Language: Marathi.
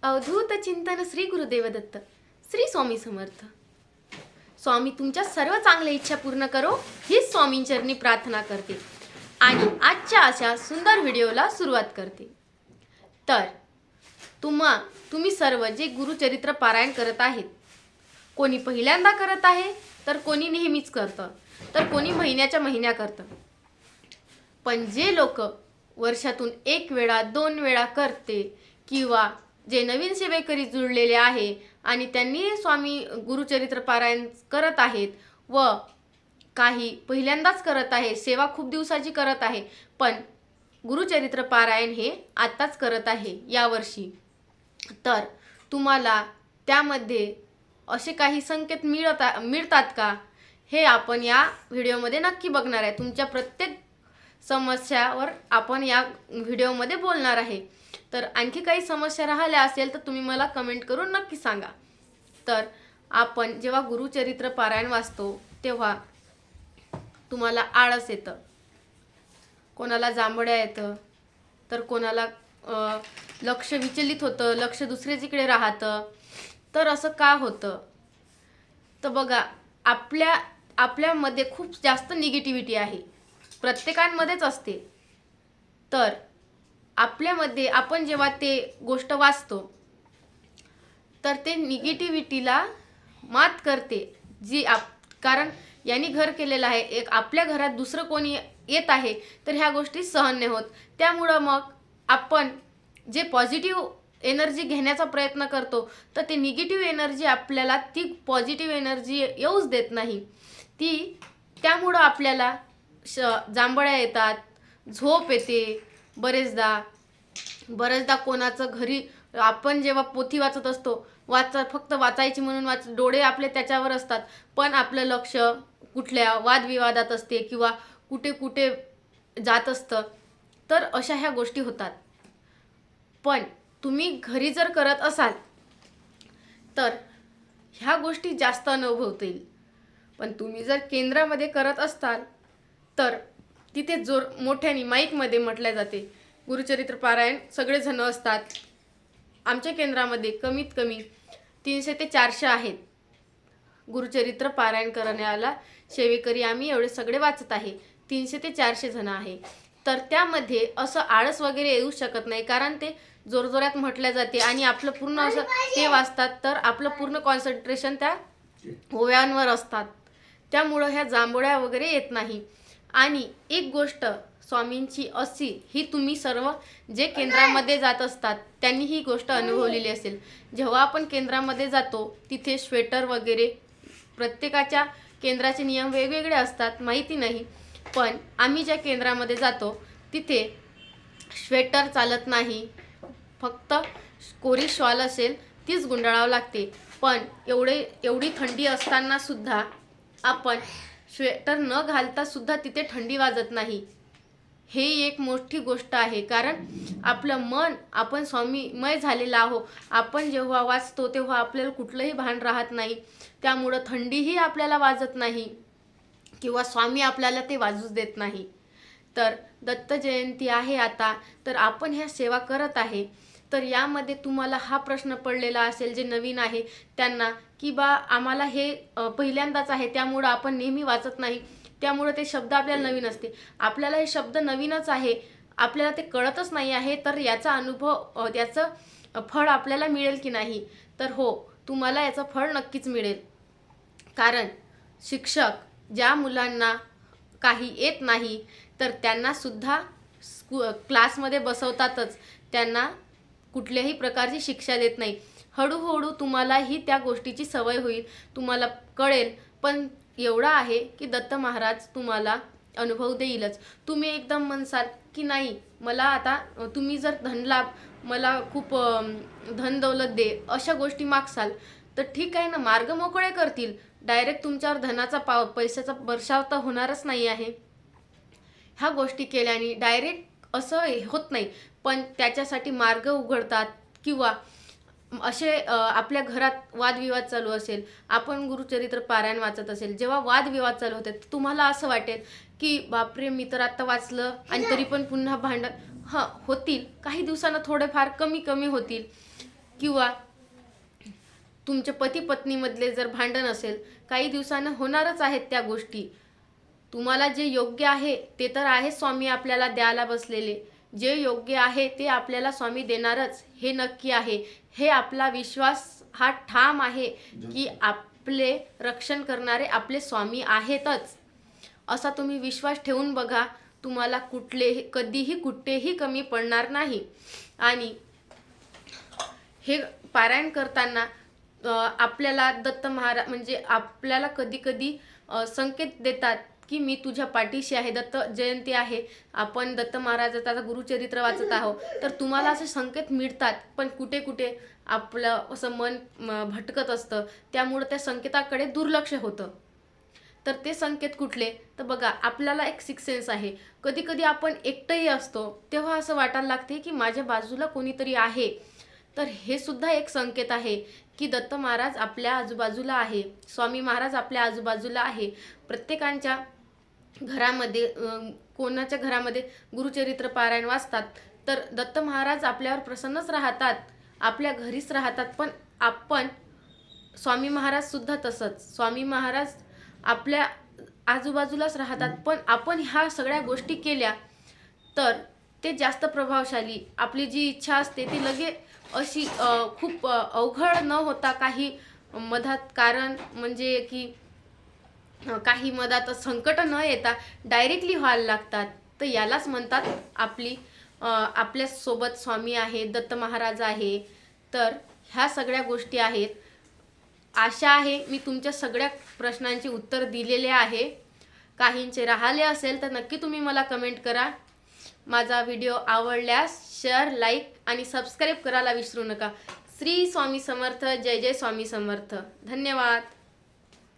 अवधूत चिंतन श्री गुरुदेव दत्त. श्री स्वामी समर्थ. स्वामी तुमच्या सर्व चांगल्या इच्छा पूर्ण करो ही स्वामींचरणी प्रार्थना करते आणि आजच्या अशा सुंदर व्हिडिओला सुरुवात करते. तर तुम्ही सर्व जे गुरुचरित्र पारायण करत आहेत, कोणी पहिल्यांदा करत आहे तर कोणी नेहमीच करतं, तर कोणी महिन्याच्या महिन्या करतं. पण जे लोक वर्षातून एक वेळा 2 वेळा करते किंवा जे नवीन सेवेकरी जुळलेले आहे आणि त्यांनी स्वामी गुरुचरित्र पारायण करत आहेत व काही पहिल्यांदाच करत आहे, सेवा खूप दिवसाची करत आहे, पण गुरुचरित्र पारायण हे आत्ताच करत आहे यावर्षी, तर तुम्हाला त्यामध्ये असे काही संकेत मिळतात का हे आपण या व्हिडिओमध्ये नक्की बघणार आहे. तुमच्या प्रत्येक समस्यावर आपण या व्हिडिओमध्ये बोलणार आहे. तर आणखी काही समस्या राहिल्या असेल तर तुम्ही मला कमेंट करून नक्की सांगा. तर आपण जेव्हा गुरुचरित्र पारायण वाचतो तेव्हा तुम्हाला आळस येतं, कोणाला जांभळ्या येतं, तर कोणाला लक्ष विचलित होतं, लक्ष दुसरीकडे राहतं. तर असं का होतं? तर बघा, आपल्यामध्ये खूप जास्त निगेटिव्हिटी आहे, प्रत्येकांमध्येच असते. तर आपल्यामध्ये आपण जेव्हा ते गोष्ट वाचतो तर ते निगेटिव्हिटीला मात करते, कारण यांनी घर केलेलं आहे, एक आपल्या घरात दुसरं कोणी येत आहे तर ह्या गोष्टी सहन नाही होत. त्यामुळं मग आपण जे पॉझिटिव्ह एनर्जी घेण्याचा प्रयत्न करतो तर ते निगेटिव्ह एनर्जी आपल्याला ती पॉझिटिव्ह एनर्जी येऊच देत नाही. त्यामुळं आपल्याला जांभळ्या येतात, झोप येते. बरेचदा कोणाचं घरी आपण जेव्हा पोथी वाचत असतो, फक्त वाचायची म्हणून डोळे आपले त्याच्यावर असतात, पण आपलं लक्ष कुठल्या वादविवादात असते किंवा कुठे जात असतं. तर अशा ह्या गोष्टी होतात. पण तुम्ही घरी जर करत असाल तर ह्या गोष्टी जास्त अनुभवता येईल. पण तुम्ही जर केंद्रामध्ये करत असाल तर तिथे जोर मोठ्याने माईकमध्ये म्हटल्या जाते. गुरुचरित्र पारायण सगळेजण असतात. आमच्या केंद्रामध्ये कमीत कमी 300 ते 400 आहेत गुरुचरित्र पारायण करण्याला सेवेकरी. आम्ही एवढे सगळे वाचत आहे, 300 ते 400 जण आहे. तर त्यामध्ये असं आळस वगैरे येऊ शकत नाही, कारण ते जोरजोरात म्हटल्या जाते आणि आपलं पूर्ण असं ते वाचतात तर आपलं पूर्ण कॉन्सन्ट्रेशन त्या ओव्यांवर असतात. त्यामुळं ह्या जांभोळ्या वगैरे येत नाही. आणि एक गोष्ट स्वामींची अशी, ही तुम्ही सर्व जे केंद्रामध्ये जात असतात त्यांनी ही गोष्ट अनुभवलेली असेल. जेव्हा आपण केंद्रामध्ये जातो तिथे स्वेटर वगैरे, प्रत्येकाच्या केंद्राचे नियम वेगवेगळे असतात, माहिती नाही. पण आम्ही ज्या केंद्रामध्ये जातो तिथे स्वेटर चालत नाही, फक्त कोरी शॉल असेल तीच गुंडाळावं लागते. पण एवढी थंडी असताना सुद्धा आपण स्वेटर न घालता सुद्धा तिथे थंडी वाजत नाही. हे एक मोठी गोष्ट आहे, कारण आपलं मन, आपण स्वामीमय झालेलं आहो. आपण जेव्हा वाचतो तेव्हा आपल्याला कुठलंही भान राहत नाही, त्यामुळं थंडीही आपल्याला वाजत नाही किंवा स्वामी आपल्याला ते वाजूच देत नाही. तर दत्त जयंती आहे आता, तर आपण ह्या सेवा करत आहे. तर यामध्ये तुम्हाला हा प्रश्न पडलेला असेल जे नवीन आहे त्यांना, की बा आम्हाला हे पहिल्यांदाच आहे त्यामुळं आपण नेहमी वाचत नाही, त्यामुळं ते शब्द आपल्याला नवीन असते. आपल्याला हे शब्द नवीनच आहे, आपल्याला ते कळतच नाही आहे, तर याचा अनुभव, याचं फळ आपल्याला मिळेल की नाही? तर हो, तुम्हाला याचं फळ नक्कीच मिळेल. कारण शिक्षक ज्या मुलांना काही येत नाही तर त्यांना सुद्धा क्लासमध्ये बसवतातच, त्यांना कुठल्याही प्रकारची शिक्षा देत नाही. हळूहळू तुम्हालाही त्या गोष्टीची सवय होईल, तुम्हाला कळेल. पण एवढा आहे की दत्त महाराज तुम्हाला अनुभव देईलच. तुम्ही एकदम म्हणसाल की नाही मला आता, तुम्ही जर धनलाभ, मला खूप धन दौलत दे, अशा गोष्टी मागसाल तर ठीक आहे ना, मार्ग मोकळे करतील. डायरेक्ट तुमच्यावर धनाचा पैशाचा वर्षाव तर होणारच नाही आहे. ह्या गोष्टी केल्याने डायरेक्ट असं होत नाही, पण त्याच्यासाठी मार्ग उघडतात. किंवा असे आपल्या घरात वादविवाद चालू असेल, आपण गुरुचरित्र पारायण वाचत असेल, जेव्हा वादविवाद चालू होते तुम्हाला असं वाटेल की बापरे, मी तर आत्ता वाचलं आणि तरी पण पुन्हा भांडण होतील. काही दिवसानं थोडेफार कमी होतील, किंवा तुमच्या पती पत्नीमधले जर भांडण असेल, काही दिवसानं होणारच आहेत त्या गोष्टी. तुम्हाला जे योग्य आहे ते तर आहे स्वामी आपल्याला द्यायला बसलेले. जे योग्य आहे ते आपल्याला स्वामी देणारच हे नक्की आहे. हे आपला विश्वास हा ठाम आहे की आपले रक्षण करणारे आपले स्वामी आहेतच. असा तुम्ही विश्वास ठेवून बघा, तुम्हाला कधीही कुठेही कमी पडणार नाही. आणि हे पारायण करताना आपल्याला दत्त महाराज म्हणजे आपल्याला कधी कधी संकेत देतात की मी तुझ्या पाठीशी आहे. दत्त जयंती आहे, आपण दत्त महाराजाचा गुरुचरित्र वाचत आहोत, तर तुम्हाला असे संकेत मिळतात. पण कुठे कुठे आपलं असं मन भटकत असतं, त्यामुळं त्या संकेताकडे दुर्लक्ष होतं. तर ते संकेत कुठले तर बघा, आपल्याला एक सिक्स सेन्स आहे. कधी कधी आपण एकटंही असतो तेव्हा असं वाटायला लागते की माझ्या बाजूला कोणीतरी आहे. तर हे सुद्धा एक संकेत आहे की दत्त महाराज आपल्या आजूबाजूला आहे, स्वामी महाराज आपल्या आजूबाजूला आहे. प्रत्येकाच्या घरामध्ये कोणाच्या घरामध्ये गुरुचरित्र पारायण वाचतात तर दत्त महाराज आपल्यावर प्रसन्नच राहतात, आपल्या घरीच राहतात. पण आपण स्वामी महाराज सुद्धा तसंच, स्वामी महाराज आपल्या आजूबाजूलाच राहतात. पण आपण ह्या सगळ्या गोष्टी केल्या तर ते जास्त प्रभावशाली. आपली जी इच्छा असते ती लगे अशी खूप अवघड न होता, काही मधात कारण म्हणजे की काही मधात संकट न येता डायरेक्टली व्हायला लागतात. तर यालाच म्हणतात आपल्या सोबत स्वामी आहे, दत्त महाराज आहे. तर ह्या सगळ्या गोष्टी आहेत. आशा आहे मी तुमच्या सगळ्या प्रश्नांची उत्तर दिलेले आहे. काहींचे राहिले असेल तर नक्की तुम्ही मला कमेंट करा. माझा व्हिडिओ आवडल्यास शेअर, लाईक आणि सबस्क्राईब करायला विसरू नका. श्री स्वामी समर्थ. जय जय स्वामी समर्थ. धन्यवाद.